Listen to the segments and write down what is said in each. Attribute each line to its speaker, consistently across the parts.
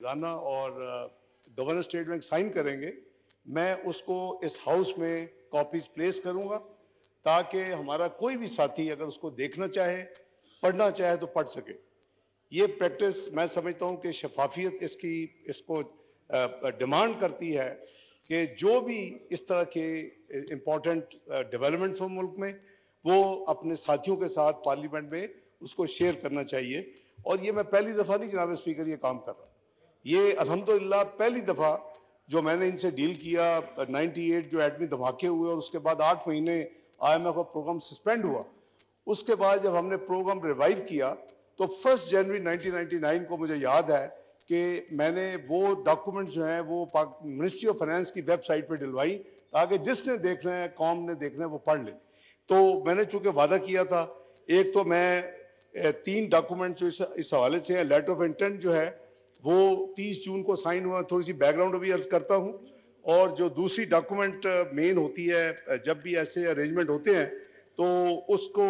Speaker 1: गाना और governor statement sign करेंगे, मैं उसको इस हाउस में कॉपीज प्लेस करूंगा ताकि हमारा कोई भी साथी अगर उसको देखना चाहे, पढ़ना चाहे तो पढ़ सके। ये प्रैक्टिस मैं समझता हूं कि शफाफियत इसको डिमांड करती है कि जो भी इस तरह के इम्पोर्टेंट डेवलपमेंट्स हो मुल्क में, वो अपने साथियों के साथ पार्लियामेंट में उसको शेयर करना चाहिए। और ये मैं पहली दफ़ा नहीं जनाब स्पीकर ये काम कर रहा, ये अल्हम्दुलिल्लाह पहली दफ़ा जो मैंने इनसे डील किया। 98 जो एटमी धमाके हुए और उसके बाद 8 महीने IMF का प्रोग्राम सस्पेंड हुआ, उसके बाद जब हमने प्रोग्राम रिवाइव किया तो 1 जनवरी 1999 को मुझे याद है कि मैंने वो डॉक्यूमेंट जो हैं वो मिनिस्ट्री ऑफ फाइनेंस की वेबसाइट पर डलवाई ताकि जिसने देखना है, कौम ने देखना है, वो पढ़ ले। तो मैंने चूँकि वादा किया था, एक तो मैं 3 डॉक्यूमेंट जो इस हवाले से हैं, लेटर ऑफ इंटेंट जो है वो 30 जून को साइन हुआ। थोड़ी सी बैकग्राउंड भी अर्ज करता हूँ। और जो दूसरी डॉक्यूमेंट मेन होती है, जब भी ऐसे अरेंजमेंट होते हैं तो उसको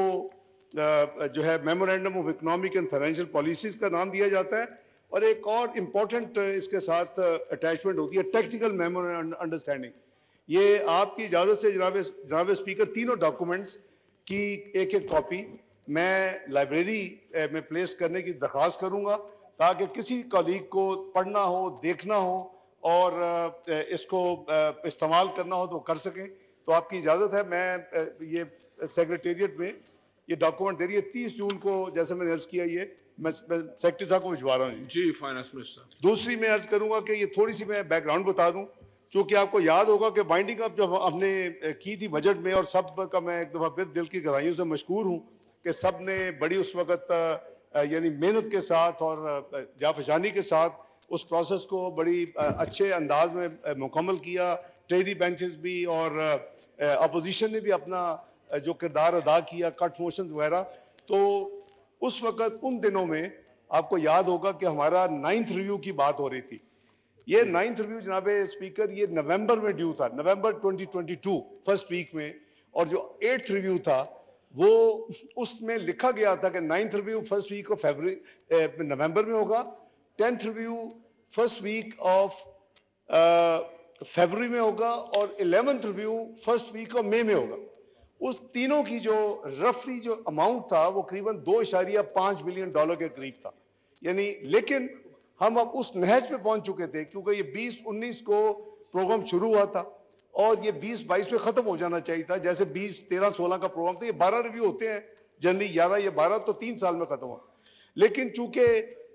Speaker 1: जो है memorandum of economic and financial policies का नाम दिया जाता है। और एक और इम्पोर्टेंट इसके साथ अटैचमेंट होती है टेक्निकल मेमोरेंडम अंडरस्टैंडिंग। ये आपकी इजाज़त से जनाब स्पीकर तीनों डॉक्यूमेंट्स की एक एक कॉपी मैं लाइब्रेरी में प्लेस करने की दरख्वास्त करूँगा ताकि किसी कॉलीग को पढ़ना हो, देखना हो और इसको इस्तेमाल करना हो तो कर सकें। तो आपकी इजाज़त है, मैं ये सेक्रेटेरिएट में ये डॉक्यूमेंट दे रही है 30 जून को, जैसे मैंने अर्ज किया, ये मैं सेक्रेटरी साहब को भिजवा रहा हूँ
Speaker 2: जी। Finance minister.
Speaker 1: दूसरी मैं अर्ज करूँगा कि ये थोड़ी सी मैं बैकग्राउंड बता दूँ, चूँकि आपको याद होगा कि बाइंडिंग अप जब हमने की थी बजट में, और सब का मैं एक दफ़ा फिर दिल की गहराइयों से मशकूर हूँ कि सब ने बड़ी उस वक़्त यानी मेहनत के साथ और जाफशानी के साथ उस प्रोसेस को बड़ी अच्छे अंदाज में मुकम्मल किया। ट्रेजरी बेंचेस भी और अपोजिशन ने भी अपना जो किरदार अदा किया, कट मोशन वगैरह। तो उस वक़्त उन दिनों में आपको याद होगा कि हमारा 9th रिव्यू की बात हो रही थी। ये 9th रिव्यू जनाब स्पीकर ये नवंबर में ड्यू था, नवंबर 2022 फर्स्ट वीक में। और जो 8th रिव्यू था वो उसमें लिखा गया था कि 9th review first week of November में होगा, 10th review first week of February में होगा और 11th review first week of May में होगा। उस तीनों की जो रफली जो अमाउंट था वो करीबन $2.5 बिलियन के करीब था। यानी लेकिन हम अब उस नहज पे पहुंच चुके थे क्योंकि ये 2019 को प्रोग्राम शुरू हुआ था और ये 2022 में ख़त्म हो जाना चाहिए था। जैसे 20, 13, 16 का प्रोग्राम था, ये 12 रिव्यू होते हैं जनरली, 11 या 12, तो 3 साल में ख़त्म हुआ। लेकिन चूंकि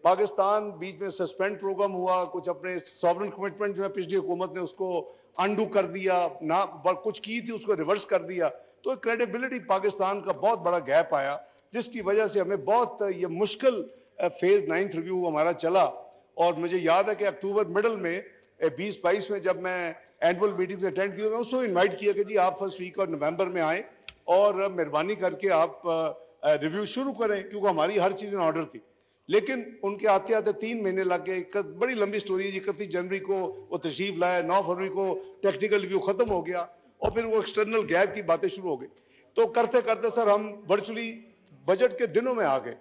Speaker 1: पाकिस्तान बीच में सस्पेंड प्रोग्राम हुआ, कुछ अपने सॉवरेन कमिटमेंट जो है पिछली हुकूमत ने उसको अंडू कर दिया, ना कुछ की थी उसको रिवर्स कर दिया, तो क्रेडिबिलिटी पाकिस्तान का बहुत बड़ा गैप आया, जिसकी वजह से हमें बहुत ये मुश्किल फेज़ 9th रिव्यू हमारा चला। और मुझे याद है कि अक्टूबर मिडल में 2022 में जब मैं एनुअल मीटिंग से अटेंड किया, मैं उसको इनवाइट किया कि जी आप फर्स्ट वीक और नवंबर में आएँ और मेहरबानी करके आप रिव्यू शुरू करें, क्योंकि हमारी हर चीज़ इन ऑर्डर थी। लेकिन उनके आते आते 3 महीने लग गए। बड़ी लंबी स्टोरी है। 31 जनवरी को वो तशरीफ लाए, 9 फरवरी को टेक्निकल रिव्यू ख़त्म हो गया और फिर वो एक्सटर्नल गैप की बातें शुरू हो गई। तो करते करते सर हम वर्चुअली बजट के दिनों में आ गए।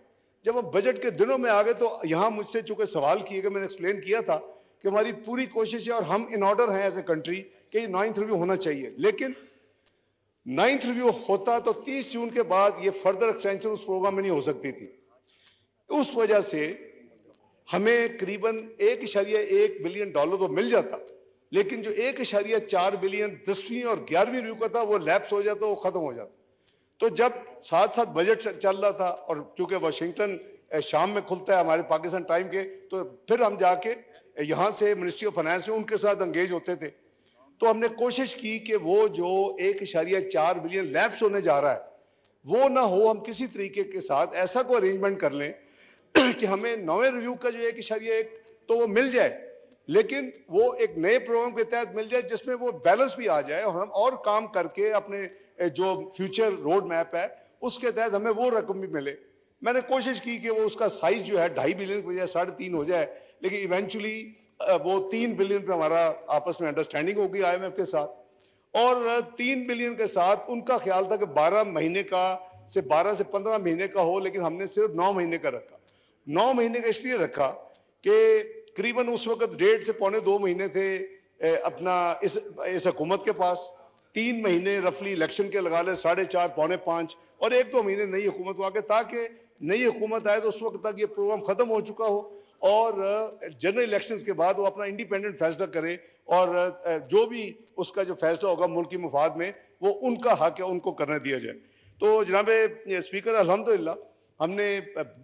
Speaker 1: जब हम बजट के दिनों में आ गए तो यहाँ मुझसे चूंकि सवाल किए गए, मैंने एक्सप्लेन किया था कि हमारी पूरी कोशिश है और हम इन ऑर्डर हैं एज ए कंट्री कि 9th रिव्यू होना चाहिए। लेकिन 9th रिव्यू होता तो 30 जून के बाद ये फर्दर एक्सटेंशन उस प्रोग्राम में नहीं हो सकती थी। उस वजह से हमें करीबन $1.1 बिलियन तो मिल जाता, लेकिन जो $1.4 बिलियन 10वीं और 11वीं रिव्यू का था वो लैप्स हो जाता, वो ख़त्म हो जाता। तो जब साथ साथ बजट चल रहा था और चूंकि वाशिंगटन शाम में खुलता है हमारे पाकिस्तान टाइम के, तो फिर हम जाके यहाँ से मिनिस्ट्री ऑफ फाइनेंस में उनके साथ एंगेज होते थे। तो हमने कोशिश की कि वो जो $1.4 बिलियन लैप्स होने जा रहा है वो ना हो, हम किसी तरीके के साथ ऐसा कोई अरेंजमेंट कर लें कि हमें 9वें रिव्यू का जो 1.1 तो वो मिल जाए, लेकिन वो एक नए प्रोग्राम के तहत मिल जाए जिसमें वो बैलेंस भी आ जाए और हम और काम करके अपने जो फ्यूचर रोड मैप है उसके तहत हमें वो रकम भी मिले। मैंने कोशिश की कि वो उसका साइज जो है 2.5 बिलियन की बजाय 3.5 हो जाए, लेकिन इवेंचुअली वो 3 बिलियन पे हमारा आपस में अंडरस्टैंडिंग हो गई IMF के साथ। और 3 बिलियन के साथ उनका ख्याल था कि 12 महीने का से 12 से 15 महीने का हो, लेकिन हमने सिर्फ 9 महीने का रखा। 9 महीने का इसलिए रखा कि करीबन उस वक्त 1.5 से पौने 2 महीने थे अपना इस हुकूमत के पास, 3 महीने रफली इलेक्शन के लगा ले, 4.5 पौने 5, और 1-2 महीने नई हुकूमत को आके, ताकि नई हुकूमत आए तो उस वक्त तक ये प्रोग्राम खत्म हो चुका हो और जनरल इलेक्शंस के बाद वो अपना इंडिपेंडेंट फैसला करे और जो भी उसका जो फैसला होगा मुल्क की मुफाद में वो उनका हक है, उनको करने दिया जाए। तो जनाब स्पीकर, अल्हम्दुलिल्लाह हमने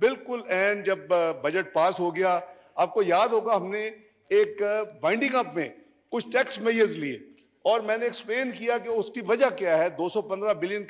Speaker 1: बिल्कुल एंड जब बजट पास हो गया, आपको याद होगा हमने एक वाइंडिंग अप में कुछ टैक्स मेजर्स लिए और मैंने एक्सप्लेन किया कि उसकी वजह क्या है। 215 बिलियन